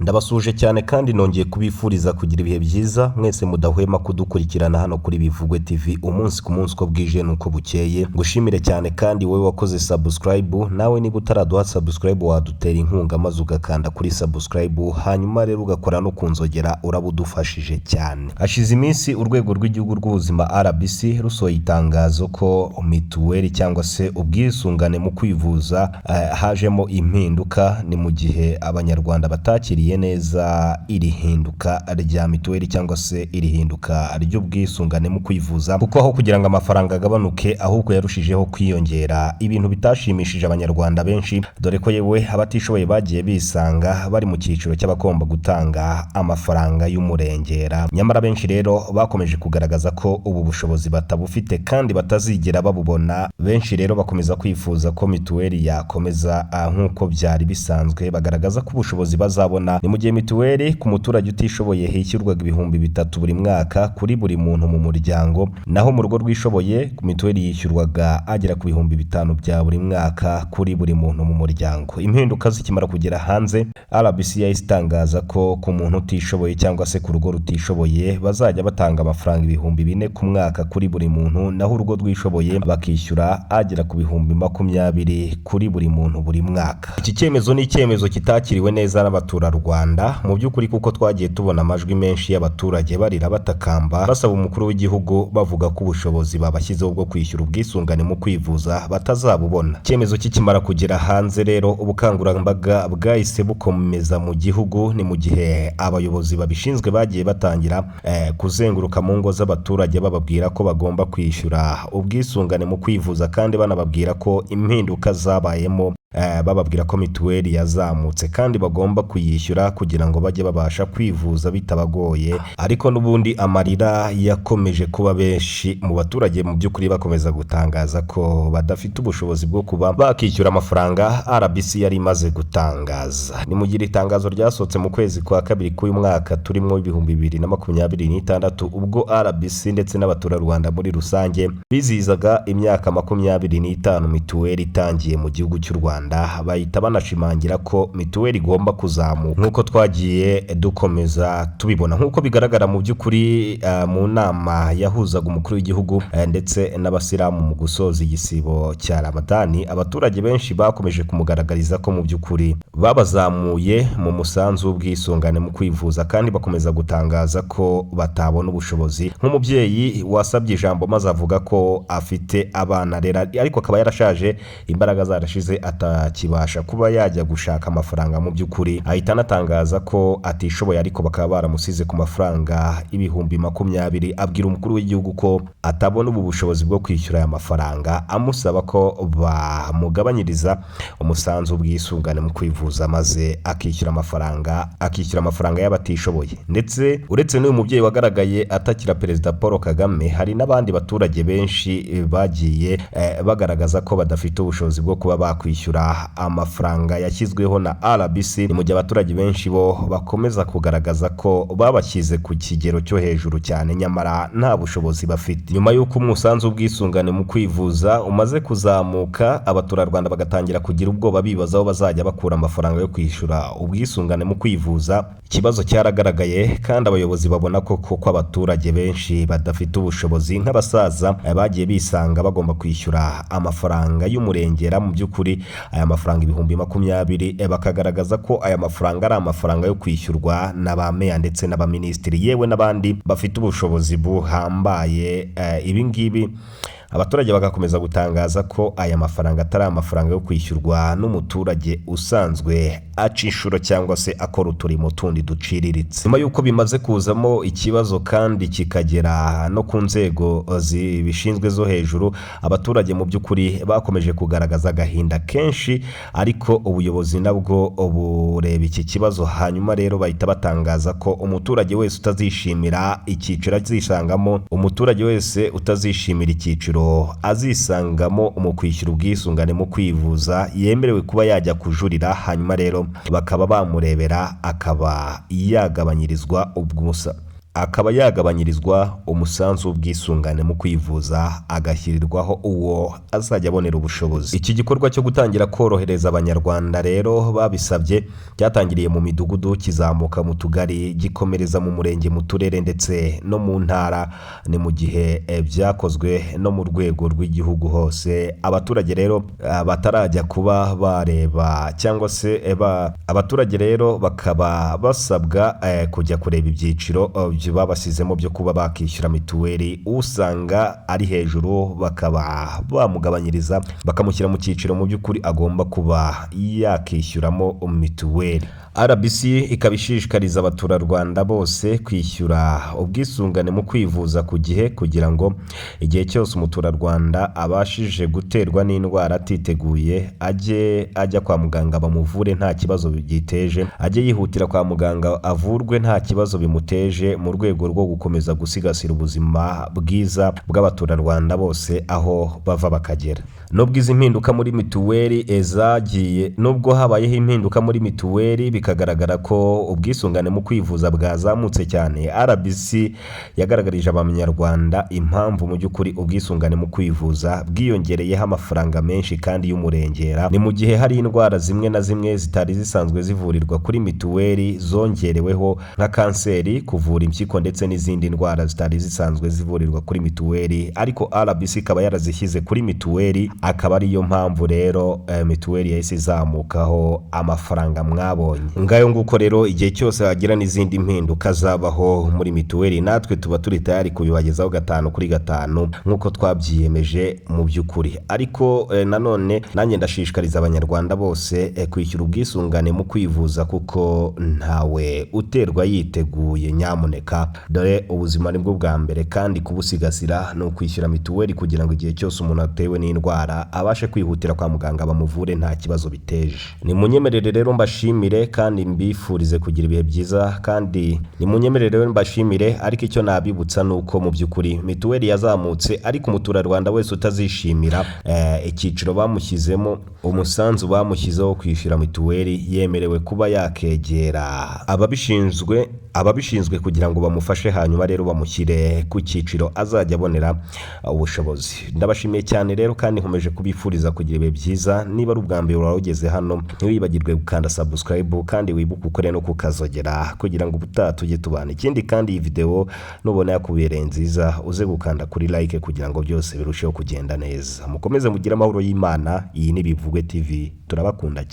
Ndabasuje cyane kandi nongeye kubifuriza kugira ibihe byiza mwese mudahwema kudukurikirana hano kuri Bivugwe TV umunsi ku munsi ko bwije nuko bukeye. Ngushimire cyane kandi wowe wakoze subscribe, nawe niba utaraduha subscribe wadutera inkunga maze ugakanda kuri subscribe, hanyuma rero ugakora no kunzogera, urabudufashije cyane. Hashize iminsi urwego rw'igihugu rw'ubuzima RBC rusohoye itangazo ko mituweli cyangwa se ubwisungane mu kwivuza hajemo impinduka. Ni mu gihe abanyarwanda batakiriye neza iri hinduka rya mituweli cyangwa se iri hinduka ry'ubwisungane mu kwivuza, kuko aho kugira ngo amafaranga agabanuke ahubwo yarushijeho kwiyongera, ibintu bitashimishije abanyarwanda benshi, dore ko yewe abatishoboye bagiye bisanga bari mu cyiciro cy'abagomba gutanga amafaranga y'umurengera. Nyamara benshi rero bakomeje kugaragaza ko ubu bushobozi batabufite kandi batazigera babubona. Benshi rero bakomeza kwifuza ko mituweli yakomeza nk'uko byari bisanzwe, bagaragaza ko ubushobozi bazabona ni mu gihe mituweli ku muturage utishoboye hishyurwaga ibihumbi 3 buri mwaka kuri buri muntu mu muryango, naho mu rugo rwishoboye mituweli yishyurwaga agera ku bihumbi 5 bya buri mwaka kuri buri muntu mu muryango. Impinduka zikimara kugera hanze, RBC itangaza ko ku muntu utishoboye cyangwa se ku rugo rutishoboye bazajya batanga amafaranga ibihumbi 4 ku mwaka kuri buri muntu, naho urugo rwishoboye bakishyura agera ku bihumbi 20 kuri buri muntu buri mwaka. Iki cyemezo ni icyemezo kitakiriwe neza n'abaturarwanda mu by'ukuri, kuko twagiye tubona amajwi menshi y'abaturage barira batakamba basaba umukuru w'igihugu bavuga ko ubushobozi babashyizeho bwo kwishyura ubwisungane mu kwivuza batazabubona. Icyemezo kikimara kugera hanze rero, ubukangurambaga bwahise bukomeza mu gihugu. Ni mu gihe abayobozi babishinzwe bagiye batangira kuzenguruka mu ngo z'abaturage bababwira ko bagomba kwishyura ubwisungane mu kwivuza, kandi banababwira ko impinduka zabayemo, bababwira ko mituweli yazamutse kandi bagomba kuyishyura kugira ngo bajye babasha kwivuza bitabagoye. Ariko n'ubundi amarira yakomeje kuba benshi mu baturage, mu by'ukuri bakomeza gutangaza ko badafite ubushobozi bwo kuba bakishyura amafaranga RBC yari imaze gutangaza. Ni mu gihe itangazo ryasohotse mu kwezi kwa kabiri k'uyu mwaka turimo 2026, ubwo RBC ndetse n'abaturarwanda muri rusange bizizaga imyaka 25 mituweli itangiye mu gihugu cy'u Rwanda. Bahita banashimangira ko mituweli igomba kuzamuka nk'uko twagiye dukomeza tubibona, nk'uko bigaragara mu by'ukuri mu nama yahuzaga umukuru w'igihugu ndetse n'abasilamu mu gusoza igisibo cya Ramadani. Abaturage benshi bakomeje kumugaragariza ko mu by'ukuri babazamuye mu musanzu w'ubwisungane mu kwivuza, kandi bakomeza gutangaza ko batabona ubushobozi. Nk'umubyeyi wasabye ijambo maze avuga ko afite abana rera, ariko akaba yarashaje, imbaraga zarashize, atakibasha kuba yajya gushaka amafaranga. Mu by'ukuri ahita anatangaza ko atishoboye, ariko bakaba baramusize ku mafaranga ibihumbi 20. Abwira umukuru w'igihugu ko atabona ubu bushobozi bwo kwishyura aya mafaranga, amusaba ko bamugabanyiriza umusanzu w'ubwisungane mu kwivuza maze akishyura amafaranga y'abatishoboye. Ndetse uretse n'uyu mubyeyi wagaragaye atakira Perezida Paul Kagame, hari n'abandi baturage benshi bagiye bagaragaza ko badafite ubushobozi bwo kuba bakwishyura amafaranga yashyizweho na RBC. Ni mu gihe abaturage benshi bo bakomeza kugaragaza ko babashyize ku kigero cyo hejuru cyane, nyamara nta bushobozi bafite. Nyuma y'uko umusanzu w'ubwisungane mu kwivuza umaze kuzamuka, abaturarwanda bagatangira kugira ubwoba bibaza aho bazajya bakura amafaranga yo kwishyura ubwisungane mu kwivuza. Ikibazo cyaragaragaye kandi abayobozi babona ko abaturage benshi badafite ubushobozi. Nk'abasaza bagiye bisanga bagomba kwishyura amafaranga y'umurengera, mu by'ukuri aya mafaranga ibihumbi 20, bakagaragaza ko aya mafaranga ari amafaranga yo kwishyurwa na ba meya ndetse n'abaminisitiri yewe n'abandi bafite ubushobozi buhambaye. Ibi ngibi abaturage bagakomeza gutangaza ko aya mafaranga atari amafaranga yo kwishyurwa n'umuturage usanzwe aca inshuro cyangwa se akora uturimo tundi duciriritse. Nyuma y'uko bimaze kuzamo ikibazo kandi kikagera no ku nzego zibishinzwe zo hejuru, abaturage mu by'ukuri bakomeje kugaragaza agahinda kenshi, ariko ubuyobozi nabwo bureba iki kibazo, hanyuma rero bahita batangaza ko umuturage wese utazishimira icyiciro azisangamo, umuturage wese utazishimira icyiciro azisangamo mu kwishyura ubwisungane mu kwivuza yemerewe kuba yajya kujurira, hanyuma rero bakaba bamurebera akaba yagabanyirizwa akaba yagabanyirizwa umusanzu w'ubwisungane mu kwivuza agashyirirwaho uwo azajya abonera ubushobozi. Iki gikorwa cyo gutangira korohereza abanyarwanda rero babisabye cyatangiriye mu midugudu kizamuka mu tugari gikomereza mu murenge, mu turere ndetse no mu ntara. Ni mu gihe byakozwe no mu rwego rw'igihugu hose. Abaturage rero batarajya kuba bareba cyangwa se abaturage rero bakaba basabwa kujya kureba ibyiciro babasizemo byo kuba bakishyura mituweli. Usanga ari hejuru bakaba bamugabanyiriza bakamushyira mu cyiciro mu by'ukuri agomba kuba yakishyuramo mituweli. RBC ikaba ishishikariza abaturarwanda bose kwishyura ubwisungane mu kwivuza ku gihe, kugira ngo igihe cyose umuturarwanda abashije guterwa n'indwara atiteguye ajya kwa muganga bamuvure nta kibazo byiteje, ajye yihutira kwa muganga avurwe nta kibazo bimuteje, mu rwego rwo gukomeza gusigasira ubuzima bwiza bw'abaturarwanda bose aho bava bakagera. Nubwo izi mpinduka muri mituweli nubwo habayeho impinduka muri mituweli bikagaragara ko ubwisungane mu kwivuza bwazamutse cyane, RBC yagaragarije abanyarwanda impamvu mu by'ukuri ubwisungane mu kwivuza bwiyongereyeho amafaranga menshi kandi y'umurengera. Ni mu gihe hari indwara zimwe na zimwe zitari zisanzwe zivurirwa kuri mituweli zongereweho, nka kanseri, kuvura impyiko ndetse n'izindi ndwara zitari zisanzwe zivurirwa kuri mituweli, ariko RBC ikaba yarazishyize kuri mituweli. Akaba ariyo mpamvu rero mituweli yahise izamukaho amafaranga mwabonye. Ngayo nguko rero igihe cyose hagira n'izindi mpinduka zabaho muri mituweli, natwe tuba turi tayari kubibagezaho 5 kuri 5 nk'uko twabyiyemeje mu by'ukuri. Ariko nanone nanjye ndashishikariza abanyarwanda bose kwishyura ubwisungane mu kwivuza, kuko ntawe uterwa yiteguye. Nyamuneka, dore ubuzima nibwo bwa mbere, kandi kubusigasira no kwishyura mituweli kugira ngo igihe cyose umuntu atewe n'indwara abashe kwihutira kwa muganga bamuvure nta kibazo biteje. Ni munyemerere rero mbashimire kandi mbifurize kugira ibihe byiza, kandi ni munyemerere rero mbashimire. Ariko icyo nabibutsa nuko mu by'ukuri mituweli yazamutse, ariko umuturarwanda wese utazishimira icyiciro bamushyizemo, umusanzu bamushyizeho kwishyura mituweli, yemerewe kuba yakegera ababishinzwe kugira ngo bamufashe, hanyuma rero bamushyire ku cyiciro azajya abonera ubushobozi. Ndabashimiye cyane rero, kandi nkomeje kubifuriza kugira ibihe byiza. Niba ari ubwa mbere urageze hano, ntiwibagirwe gukanda subscribe, kandi wibuke ukore no kukazogera kugira ngo ubutaha tujye tubana. Ikindi kandi iyi video nubona yakubereye nziza, uze gukanda kuri like kugira ngo byose birusheho kugenda neza. Mukomeze mugire amahoro y'Imana. Iyi ni Bivugwe TV, turabakunda cyane.